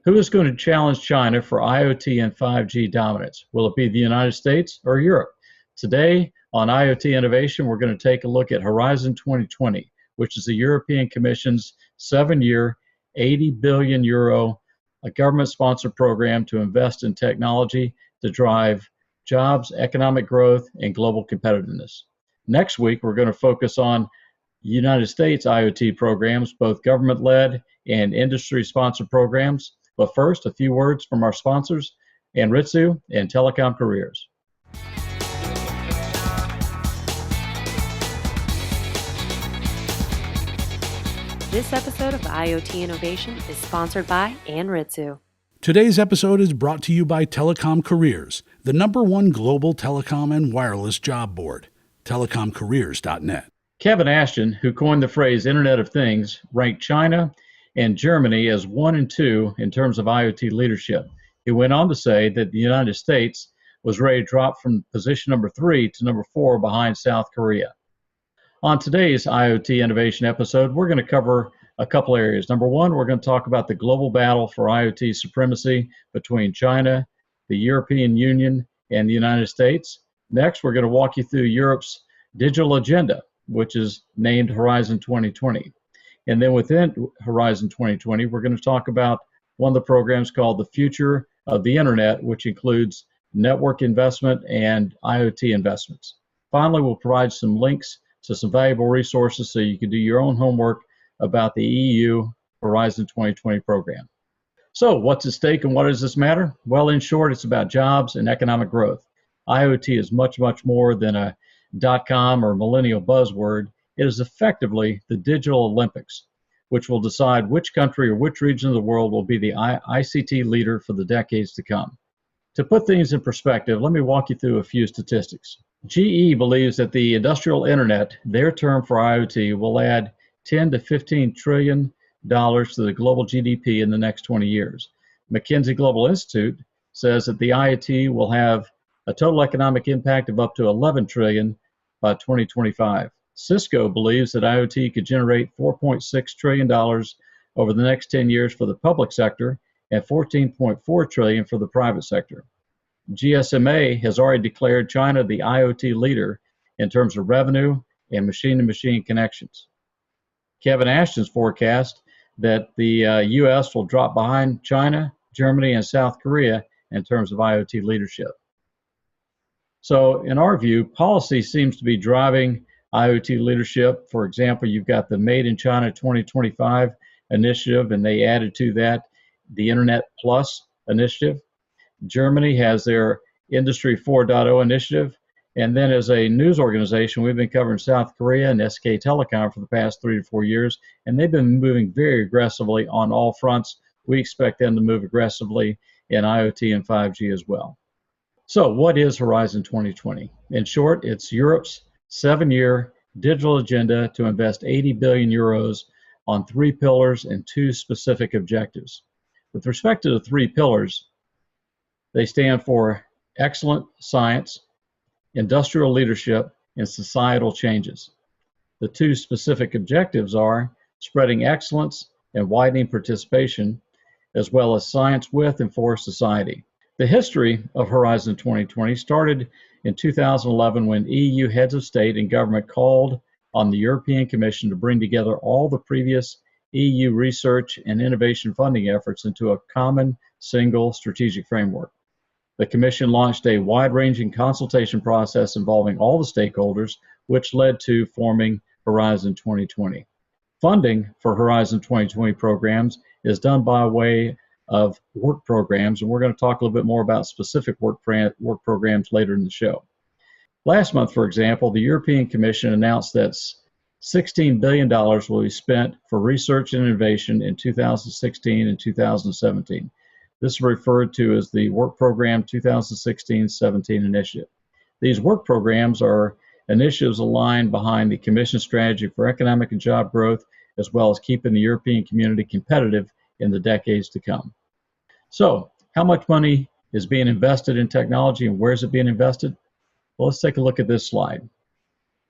Who is going to challenge China for IoT and 5G dominance? Will it be the United States or Europe? Today on IoT Innovation, we're going to take a look at Horizon 2020, which is the European Commission's 7-year, €80 billion a government-sponsored program to invest in technology to drive jobs, economic growth, and global competitiveness. Next week, we're going to focus on United States IoT programs, both government-led and industry-sponsored programs. But first, a few words from our sponsors, Anritsu and Telecom Careers. This episode of IoT Innovation is sponsored by Anritsu. Today's episode is brought to you by Telecom Careers, the #1 global telecom and wireless job board, telecomcareers.net. Kevin Ashton, who coined the phrase Internet of Things, ranked China and Germany as 1 and 2 in terms of IoT leadership. He went on to say that the United States was ready to drop from position number 3 to number 4 behind South Korea. On today's IoT Innovation episode, we're going to cover a couple areas. Number one, we're going to talk about the global battle for IoT supremacy between China, the European Union, and the United States. Next, we're going to walk you through Europe's digital agenda, which is named Horizon 2020. And then within Horizon 2020, we're going to talk about one of the programs called the Future of the Internet, which includes network investment and IoT investments. Finally, we'll provide some links to some valuable resources so you can do your own homework about the EU Horizon 2020 program. So what's at stake and what does this matter? Well, in short, it's about jobs and economic growth. IoT is much, much more than a .com or millennial buzzword. It is effectively the digital Olympics, which will decide which country or which region of the world will be the ICT leader for the decades to come. To put things in perspective, let me walk you through a few statistics. GE believes that the industrial internet, their term for IoT, will add $10 to $15 trillion to the global GDP in the next 20 years. McKinsey Global Institute says that the IoT will have a total economic impact of up to $11 trillion by 2025. Cisco believes that IoT could generate $4.6 trillion over the next 10 years for the public sector and $14.4 trillion for the private sector. GSMA has already declared China the IoT leader in terms of revenue and machine-to-machine connections. Kevin Ashton's forecast that the U.S. will drop behind China, Germany, and South Korea in terms of IoT leadership. So in our view, policy seems to be driving IoT leadership. For example, you've got the Made in China 2025 initiative, and they added to that the Internet Plus initiative. Germany has their Industry 4.0 initiative. And then as a news organization, we've been covering South Korea and SK Telecom for the past 3 to 4 years, and they've been moving very aggressively on all fronts. We expect them to move aggressively in IoT and 5G as well. So what is Horizon 2020? In short, it's Europe's 7-year digital agenda to invest €80 billion on 3 pillars and 2 specific objectives. With respect to the 3 pillars, they stand for excellent science, industrial leadership, and societal changes. The 2 specific objectives are spreading excellence and widening participation, as well as science with and for society. The history of Horizon 2020 started in 2011 when EU heads of state and government called on the European Commission to bring together all the previous EU research and innovation funding efforts into a common single strategic framework. The Commission launched a wide-ranging consultation process involving all the stakeholders, which led to forming Horizon 2020. Funding for Horizon 2020 programs is done by way of work programs, and we're going to talk a little bit more about specific work programs later in the show. Last month, for example, the European Commission announced that $16 billion will be spent for research and innovation in 2016 and 2017. This is referred to as the Work Program 2016-17 initiative. These work programs are initiatives aligned behind the Commission strategy for economic and job growth, as well as keeping the European community competitive in the decades to come. So, how much money is being invested in technology and where is it being invested? Well, let's take a look at this slide.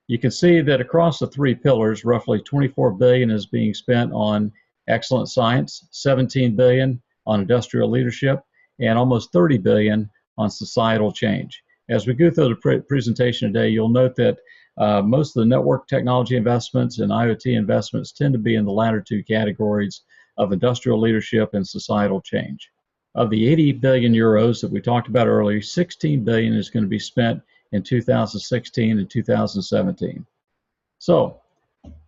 You can see that across the 3 pillars, roughly $24 billion is being spent on excellent science, $17 billion on industrial leadership and almost $30 billion on societal change. As we go through the presentation today, you'll note that most of the network technology investments and IoT investments tend to be in the latter two categories of industrial leadership and societal change. Of the 80 billion euros that we talked about earlier, 16 billion is going to be spent in 2016 and 2017. So,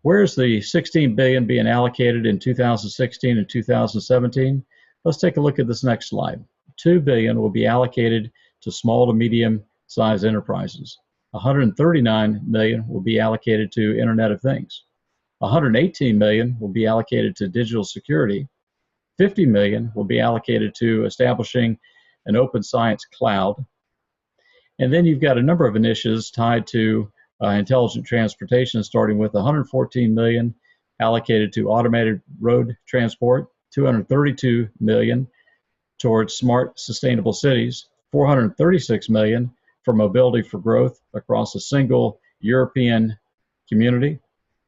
where's the 16 billion being allocated in 2016 and 2017? Let's take a look at this next slide. 2 billion will be allocated to small to medium-sized enterprises. 139 million will be allocated to Internet of Things. 118 million will be allocated to digital security. 50 million will be allocated to establishing an open science cloud. And then you've got a number of initiatives tied to intelligent transportation, starting with 114 million allocated to automated road transport, 232 million towards smart, sustainable cities, 436 million for mobility for growth across a single European community,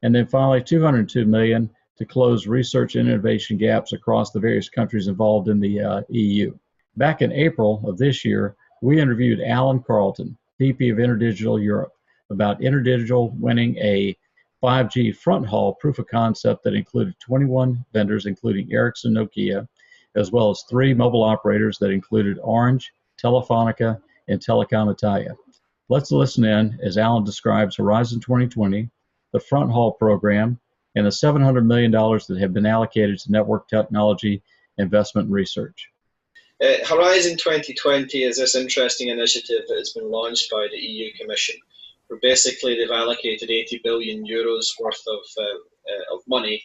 and then finally 202 million to close research and innovation gaps across the various countries involved in the EU. Back in April of this year, we interviewed Alan Carlton, VP of InterDigital Europe, about InterDigital winning a 5G front haul proof of concept that included 21 vendors, including Ericsson, Nokia, as well as 3 mobile operators that included Orange, Telefonica, and Telecom Italia. Let's listen in as Alan describes Horizon 2020, the front haul program, and the $700 million that have been allocated to network technology investment and research. Horizon 2020 is this interesting initiative that has been launched by the EU Commission, where basically they've allocated 80 billion euros worth of money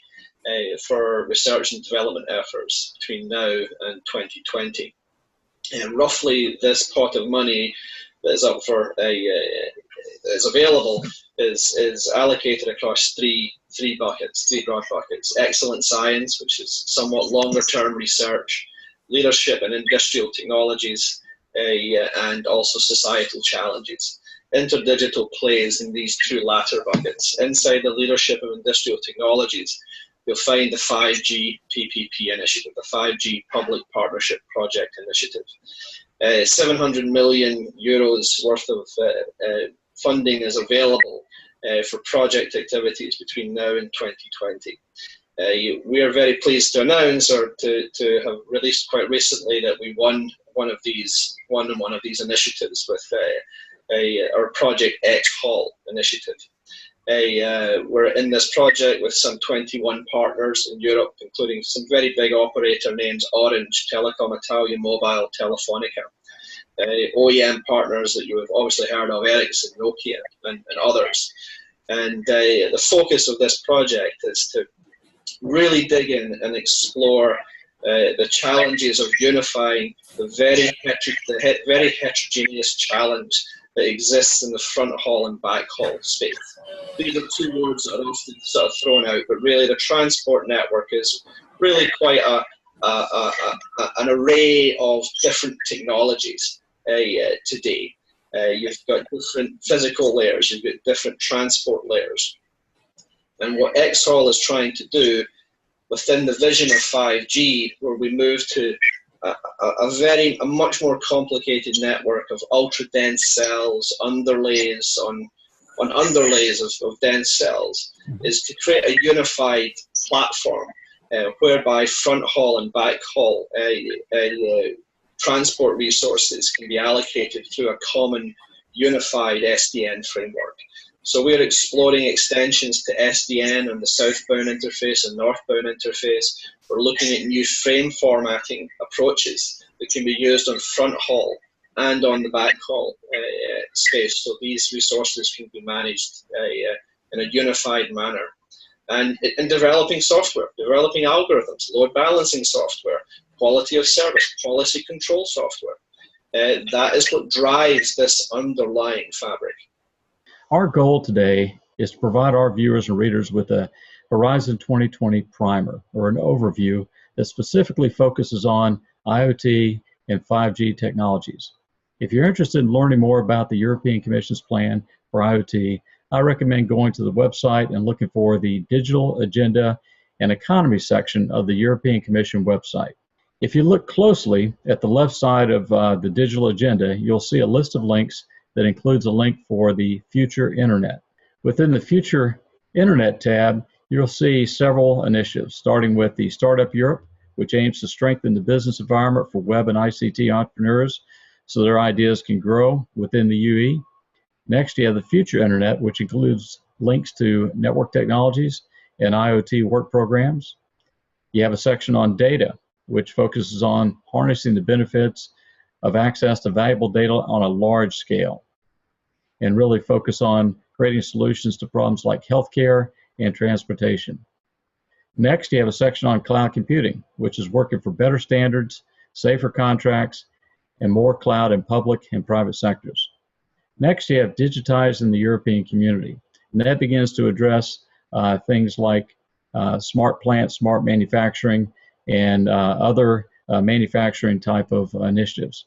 for research and development efforts between now and 2020. And roughly this pot of money that is up for is available is allocated across three broad buckets: excellent science, which is somewhat longer term research, leadership and industrial technologies, and also societal challenges. InterDigital plays in these 2 latter buckets. Inside the leadership of industrial technologies, you'll find the 5G PPP initiative, the 5G Public Partnership Project initiative. 700 million euros worth of funding is available for project activities between now and 2020. We are very pleased to announce, or to have released quite recently, that we won one of these initiatives with our Project X-Hall initiative. We're in this project with some 21 partners in Europe, including some very big operator names: Orange, Telecom Italia, Mobile, Telefonica. OEM partners that you have obviously heard of: Ericsson, Nokia, and others. And the focus of this project is to really dig in and explore the challenges of unifying the very heterogeneous challenge that exists in the front haul and back haul space. These are 2 words that are often sort of thrown out, but really the transport network is really quite an array of different technologies today. You've got different physical layers, you've got different transport layers. And what X-Hall is trying to do within the vision of 5G, where we move to a much more complicated network of ultra dense cells, underlays on underlays of dense cells, is to create a unified platform whereby front haul and back haul transport resources can be allocated through a common unified SDN framework. So we're exploring extensions to SDN on the southbound interface and northbound interface. We're looking at new frame formatting approaches that can be used on front haul and on the back haul space, so these resources can be managed in a unified manner. And in developing software, developing algorithms, load balancing software, quality of service, policy control software. That is what drives this underlying fabric. Our goal today is to provide our viewers and readers with a Horizon 2020 primer, or an overview that specifically focuses on IoT and 5G technologies. If you're interested in learning more about the European Commission's plan for IoT, I recommend going to the website and looking for the Digital Agenda and Economy section of the European Commission website. If you look closely at the left side of the digital agenda, you'll see a list of links that includes a link for the Future Internet. Within the Future Internet tab, you'll see several initiatives, starting with the Startup Europe, which aims to strengthen the business environment for web and ICT entrepreneurs so their ideas can grow within the UE. Next, you have the Future Internet, which includes links to network technologies and IoT work programs. You have a section on data, which focuses on harnessing the benefits of access to valuable data on a large scale, and really focus on creating solutions to problems like healthcare and transportation. Next, you have a section on cloud computing, which is working for better standards, safer contracts, and more cloud in public and private sectors. Next, you have digitizing the European community, and that begins to address things like smart plants, smart manufacturing, and other manufacturing type of initiatives.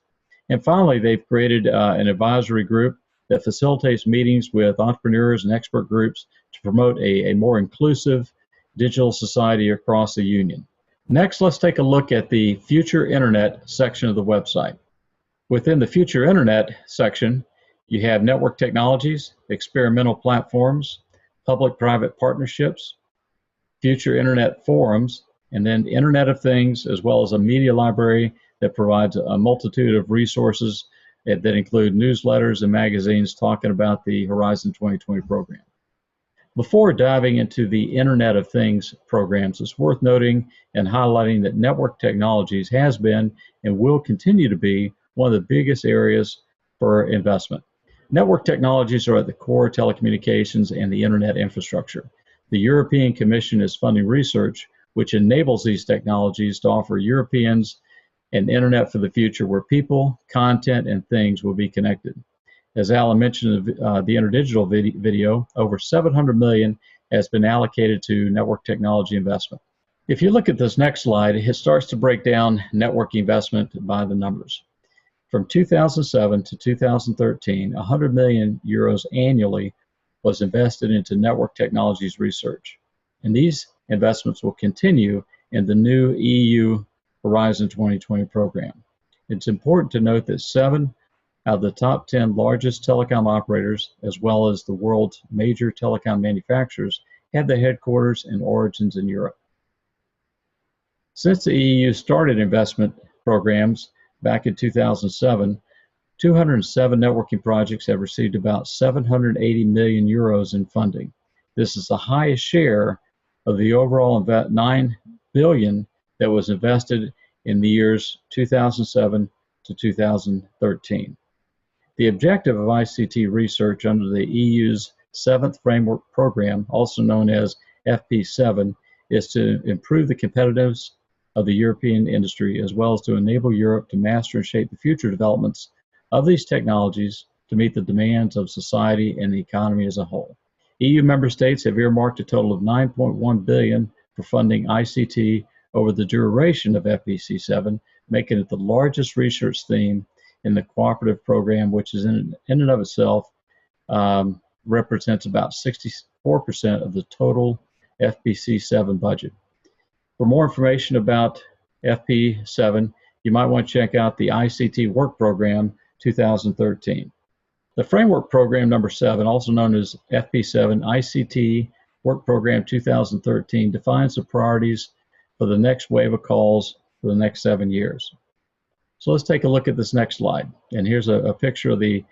And finally, they've created an advisory group that facilitates meetings with entrepreneurs and expert groups to promote a more inclusive digital society across the Union. Next, let's take a look at the Future Internet section of the website. Within the Future Internet section, you have network technologies, experimental platforms, public-private partnerships, Future Internet forums, and then Internet of Things, as well as a media library that provides a multitude of resources that include newsletters and magazines talking about the Horizon 2020 program. Before diving into the Internet of Things programs, it's worth noting and highlighting that network technologies has been and will continue to be one of the biggest areas for investment. Network technologies are at the core of telecommunications and the Internet infrastructure. The European Commission is funding research which enables these technologies to offer Europeans an Internet for the future where people, content, and things will be connected. As Alan mentioned in the InterDigital video, over $700 million has been allocated to network technology investment. If you look at this next slide, it starts to break down network investment by the numbers. From 2007 to 2013, 100 million euros annually was invested into network technologies research. And these investments will continue in the new EU Horizon 2020 program. It's important to note that 7 out of the top 10 largest telecom operators, as well as the world's major telecom manufacturers, have their headquarters and origins in Europe. Since the EU started investment programs back in 2007, 207 networking projects have received about 780 million euros in funding. This is the highest share of the overall 9 billion that was invested in the years 2007 to 2013. The objective of ICT research under the EU's 7th Framework Program, also known as FP7, is to improve the competitiveness of the European industry, as well as to enable Europe to master and shape the future developments of these technologies to meet the demands of society and the economy as a whole. EU member states have earmarked a total of 9.1 billion for funding ICT over the duration of FP7, making it the largest research theme in the cooperative program, which is in and of itself represents about 64% of the total FP7 budget. For more information about FP7, you might want to check out the ICT Work Program 2013. The Framework Program number 7, also known as FP7 ICT Work Program 2013, defines the priorities for the next wave of calls for the next 7 years. So let's take a look at this next slide. And here's a picture of the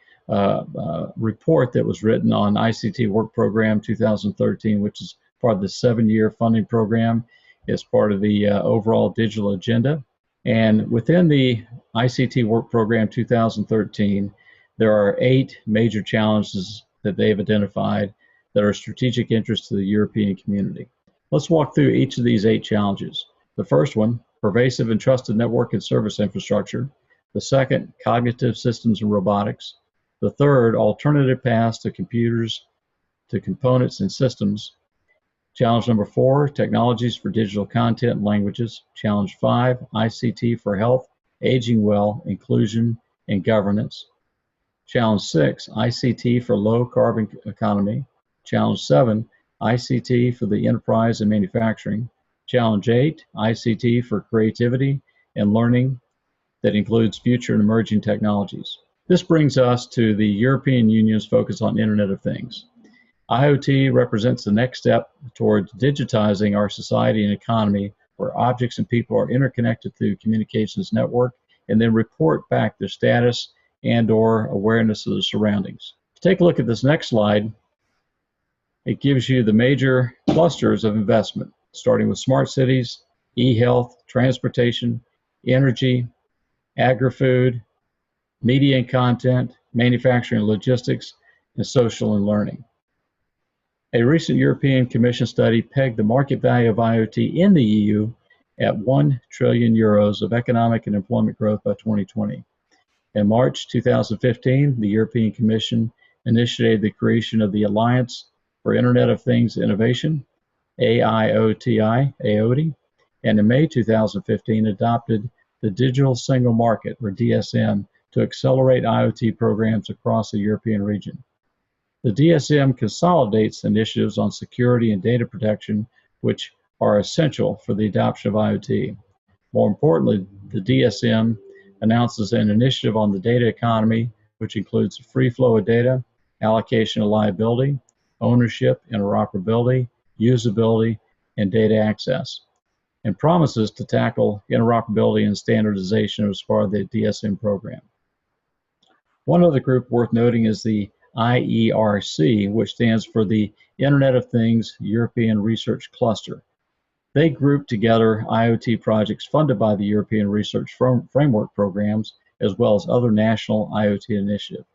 report that was written on ICT Work Program 2013, which is part of the 7-year funding program. It's part of the overall digital agenda. And within the ICT Work Program 2013, there are 8 major challenges that they've identified that are of strategic interest to the European community. Let's walk through each of these 8 challenges. The first one, pervasive and trusted network and service infrastructure. The second, cognitive systems and robotics. The third, alternative paths to computers, to components and systems. Challenge number 4, technologies for digital content and languages. Challenge 5, ICT for health, aging well, inclusion, and governance. Challenge 6, ICT for low carbon economy. Challenge 7, ICT for the enterprise and manufacturing. Challenge 8, ICT for creativity and learning that includes future and emerging technologies. This brings us to the European Union's focus on Internet of Things. IoT represents the next step towards digitizing our society and economy, where objects and people are interconnected through communications network and then report back their status and/or awareness of the surroundings. Take a look at this next slide. It gives you the major clusters of investment, starting with smart cities, e-health, transportation, energy, agri-food, media and content, manufacturing and logistics, and social and learning. A recent European Commission study pegged the market value of IoT in the EU at 1 trillion euros of economic and employment growth by 2020. In March 2015, the European Commission initiated the creation of the Alliance for Internet of Things Innovation, AIOTI, and in May 2015 adopted the Digital Single Market, or DSM, to accelerate IoT programs across the European region. The DSM consolidates initiatives on security and data protection, which are essential for the adoption of IoT. More importantly, the DSM announces an initiative on the data economy, which includes free flow of data, allocation of liability, ownership, interoperability, usability, and data access, and promises to tackle interoperability and standardization as part of the DSM program. One other group worth noting is the IERC, which stands for the Internet of Things European Research Cluster. They group together IoT projects funded by the European Research Framework programs, as well as other national IoT initiatives.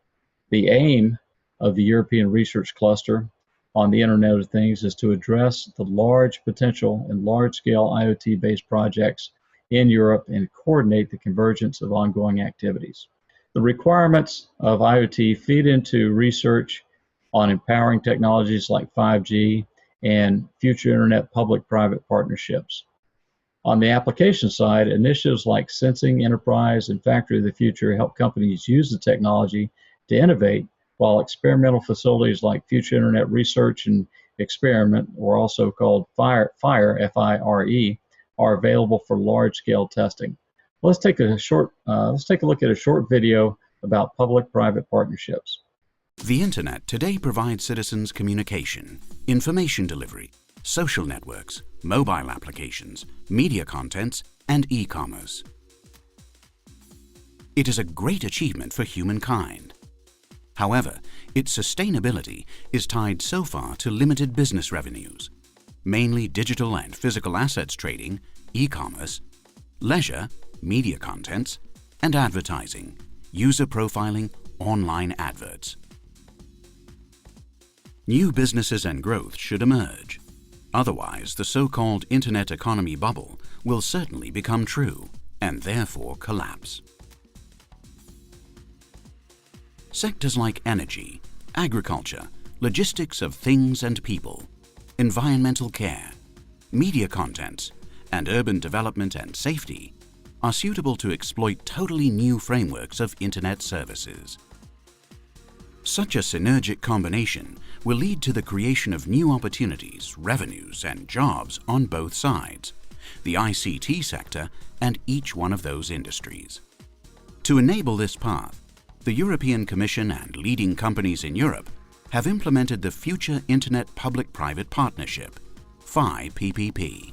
The aim of the European Research Cluster on the Internet of Things is to address the large potential and large-scale IoT-based projects in Europe and coordinate the convergence of ongoing activities. The requirements of IoT feed into research on empowering technologies like 5G and future internet public-private partnerships. On the application side, initiatives like Sensing, Enterprise, and Factory of the Future help companies use the technology to innovate, while experimental facilities like Future Internet Research and Experiment, or also called FIRE, F-I-R-E, are available for large-scale testing. Let's take a look at a short video about public-private partnerships. The Internet today provides citizens communication, information delivery, social networks, mobile applications, media contents, and e-commerce. It is a great achievement for humankind. However, its sustainability is tied so far to limited business revenues, mainly digital and physical assets trading, e-commerce, leisure, media contents, and advertising, user profiling, online adverts. New businesses and growth should emerge. Otherwise, the so-called internet economy bubble will certainly become true and therefore collapse. Sectors like energy, agriculture, logistics of things and people, environmental care, media contents, and urban development and safety are suitable to exploit totally new frameworks of Internet services. Such a synergic combination will lead to the creation of new opportunities, revenues, and jobs on both sides, the ICT sector and each one of those industries. To enable this path, the European Commission and leading companies in Europe have implemented the Future Internet Public-Private Partnership, FI-PPP.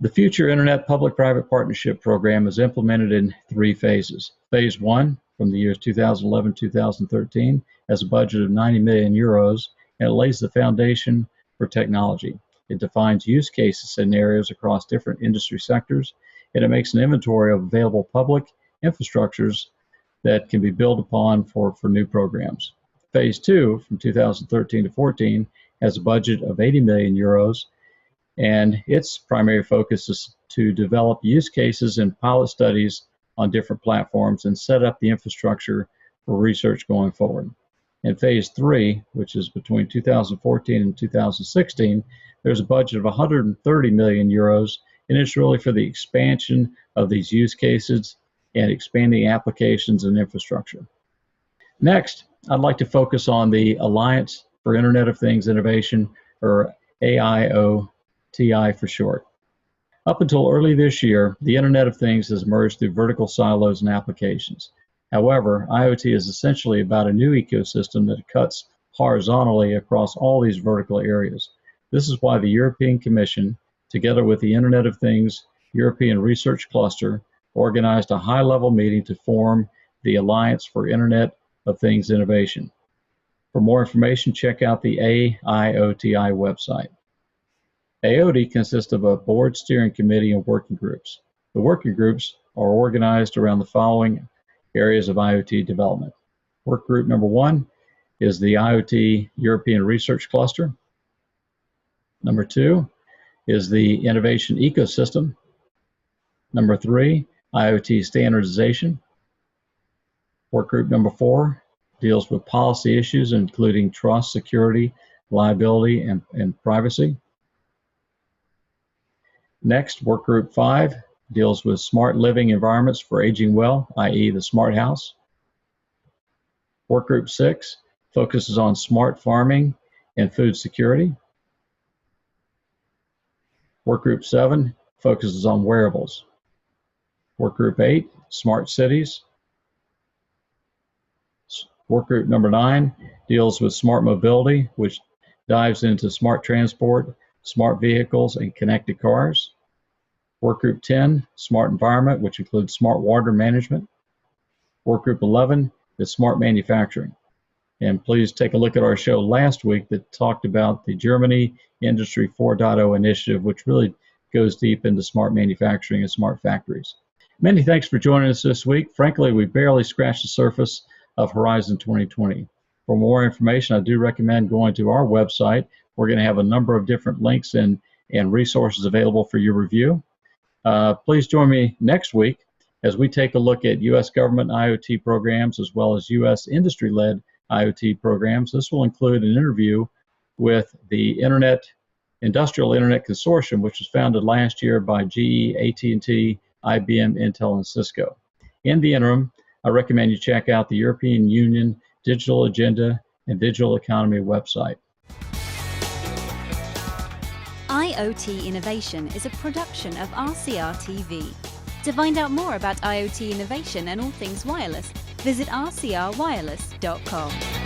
The Future Internet Public-Private Partnership Program is implemented in 3 phases. Phase 1, from the years 2011-2013, has a budget of 90 million euros, and it lays the foundation for technology. It defines use case scenarios across different industry sectors, and it makes an inventory of available public infrastructures that can be built upon for new programs. Phase 2, from 2013-14, has a budget of 80 million euros, and its primary focus is to develop use cases and pilot studies on different platforms and set up the infrastructure for research going forward. In Phase 3, which is between 2014 and 2016, there's a budget of 130 million euros, and it's really for the expansion of these use cases and expanding applications and infrastructure. Next, I'd like to focus on the Alliance for Internet of Things Innovation, or AIOTI for short. Up until early this year, the Internet of Things has merged through vertical silos and applications. However, IoT is essentially about a new ecosystem that cuts horizontally across all these vertical areas. This is why the European Commission, together with the Internet of Things European Research Cluster, organized a high-level meeting to form the Alliance for Internet of Things Innovation. For more information, check out the AIOTI website. AIOTI consists of a board steering committee and working groups. The working groups are organized around the following areas of IoT development. Work group number 1 is the IoT European Research Cluster. Number 2 is the Innovation Ecosystem. Number 3, IoT Standardization. Work group number 4 deals with policy issues, including trust, security, liability, and privacy. Next, work group 5 deals with smart living environments for aging well, i.e. the smart house. Work group 6 focuses on smart farming and food security. Work group 7 focuses on wearables. Work group 8, smart cities. Work group number 9 deals with smart mobility, which dives into smart transport, smart vehicles, and connected cars. Work group 10, smart environment, which includes smart water management. Work group 11 is smart manufacturing. And please take a look at our show last week that talked about the Germany Industry 4.0 initiative, which really goes deep into smart manufacturing and smart factories. Many thanks for joining us this week. Frankly, we barely scratched the surface of Horizon 2020. For more information, I do recommend going to our website. We're going to have a number of different links and resources available for your review. Please join me next week as we take a look at U.S. government IoT programs as well as U.S. industry-led IoT programs. This will include an interview with the Industrial Internet Consortium, which was founded last year by GE, AT&T, IBM, Intel, and Cisco. In the interim, I recommend you check out the European Union Digital Agenda and Digital Economy website. IoT Innovation is a production of RCR TV. To find out more about IoT innovation and all things wireless, visit rcrwireless.com.